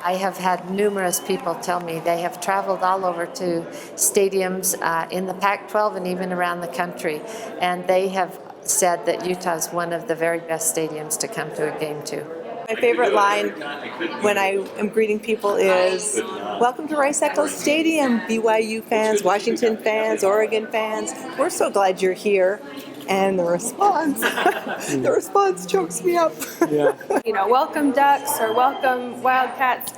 I have had numerous people tell me they have traveled all over to stadiums in the Pac-12 and even around the country, and they have said that Utah is one of the very best stadiums to come to a game to. My favorite line when I am greeting people is, "Welcome to Rice-Eccles Stadium, BYU fans, Washington fans, Oregon fans. We're so glad you're here." And the response chokes me up. Yeah. Welcome Ducks or welcome Wildcats.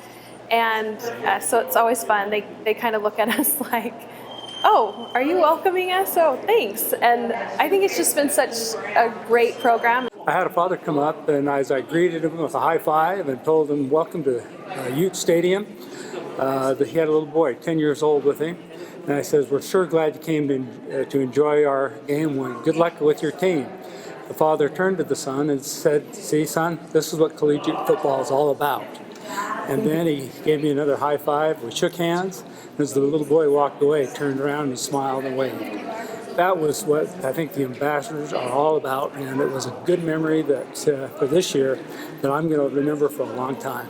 And so it's always fun. They kind of look at us like, "Oh, are you welcoming us? Oh, thanks." And I think it's just been such a great program. I had a father come up, and as I greeted him with a high five and told him, "Welcome to Ute Stadium," that he had a little boy, 10 years old, with him. And I says, "We're sure glad you came to enjoy our game. Good luck with your team." The father turned to the son and said, "See, son, this is what collegiate football is all about." And then he gave me another high five. We shook hands. As the little boy walked away, he turned around and he smiled and waved. That was what I think the ambassadors are all about, and it was a good memory that for this year that I'm going to remember for a long time.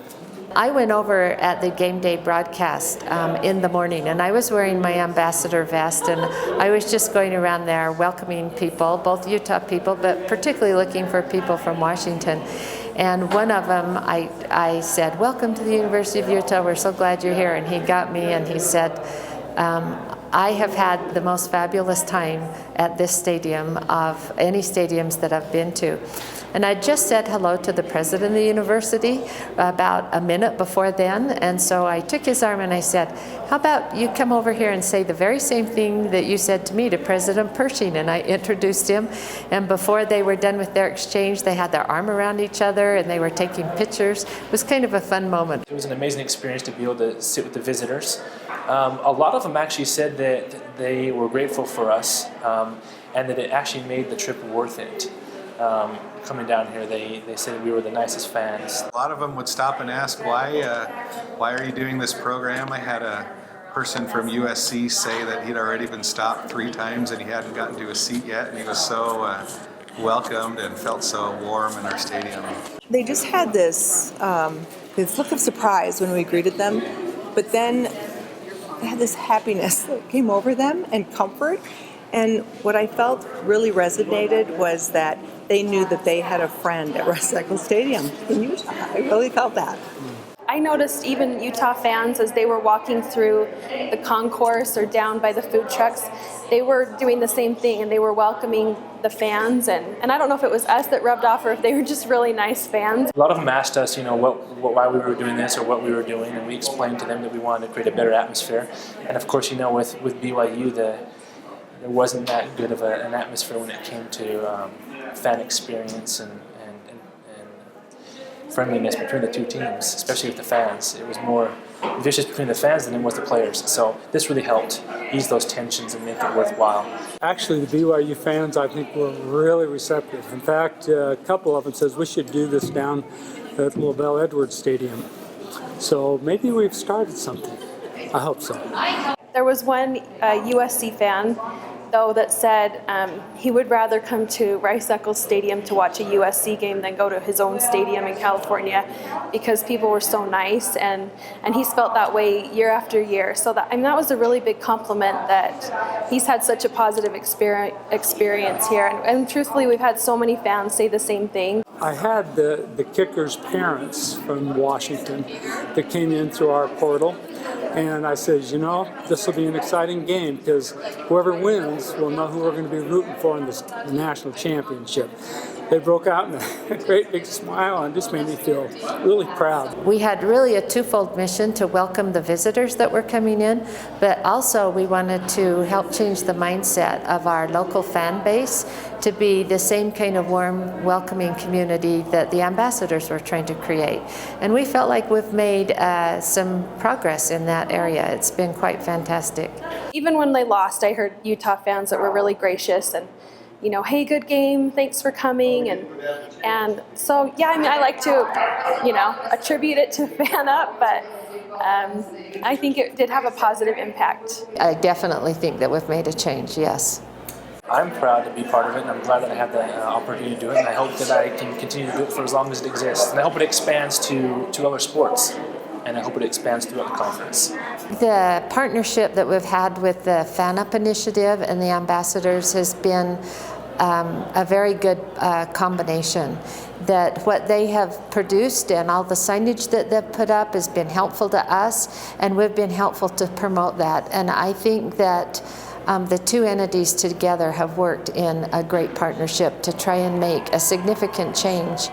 I went over at the game day broadcast in the morning, and I was wearing my ambassador vest, and I was just going around there welcoming people, both Utah people, but particularly looking for people from Washington. And one of them, I said, "Welcome to the University of Utah. We're so glad you're here." And he got me and he said, "I have had the most fabulous time at this stadium of any stadiums that I've been to." And I just said hello to the president of the university about a minute before then. And so I took his arm and I said, "How about you come over here and say the very same thing that you said to me to President Pershing?" And I introduced him. And before they were done with their exchange, they had their arm around each other and they were taking pictures. It was kind of a fun moment. It was an amazing experience to be able to sit with the visitors. A lot of them actually said that they were grateful for us and that it actually made the trip worth it. Coming down here, they said we were the nicest fans. A lot of them would stop and ask, why are you doing this program? I had a person from USC say that he'd already been stopped 3 times and he hadn't gotten to a seat yet, and he was so welcomed and felt so warm in our stadium. They just had this look of surprise when we greeted them, but then they had this happiness that came over them and comfort. And what I felt really resonated was that they knew that they had a friend at Rice-Eccles Stadium in Utah. I really felt that. I noticed even Utah fans, as they were walking through the concourse or down by the food trucks, they were doing the same thing and they were welcoming the fans. And I don't know if it was us that rubbed off or if they were just really nice fans. A lot of them asked us, why we were doing this or what we were doing, and we explained to them that we wanted to create a better atmosphere. And of course, with BYU, there wasn't that good of an atmosphere when it came to fan experience and friendliness between the two teams, especially with the fans. It was more vicious between the fans than it was the players. So this really helped ease those tensions and make it worthwhile. Actually, the BYU fans, I think, were really receptive. In fact, a couple of them says we should do this down at LaBelle Edwards Stadium. So maybe we've started something. I hope so. There was one USC fan, though, that said he would rather come to Rice-Eccles Stadium to watch a USC game than go to his own stadium in California because people were so nice, and he's felt that way year after year. So that was a really big compliment that he's had such a positive experience here. And truthfully, we've had so many fans say the same thing. I had the kickers' parents from Washington that came in through our portal. And I said, this will be an exciting game because whoever wins will know who we're going to be rooting for in the national championship. They broke out in a great big smile and just made me feel really proud. We had really a twofold mission to welcome the visitors that were coming in, but also we wanted to help change the mindset of our local fan base to be the same kind of warm, welcoming community that the ambassadors were trying to create. And we felt like we've made some progress in that area. It's been quite fantastic. Even when they lost, I heard Utah fans that were really gracious and, hey, good game, thanks for coming. And so, I like to, attribute it to Fan Up, but I think it did have a positive impact. I definitely think that we've made a change, yes. I'm proud to be part of it, and I'm glad that I have the opportunity to do it, and I hope that I can continue to do it for as long as it exists. And I hope it expands to other sports. and I hope it expands throughout the conference. The partnership that we've had with the Fan Up Initiative and the ambassadors has been a very good combination. That what they have produced and all the signage that they've put up has been helpful to us, and we've been helpful to promote that. And I think that the two entities together have worked in a great partnership to try and make a significant change.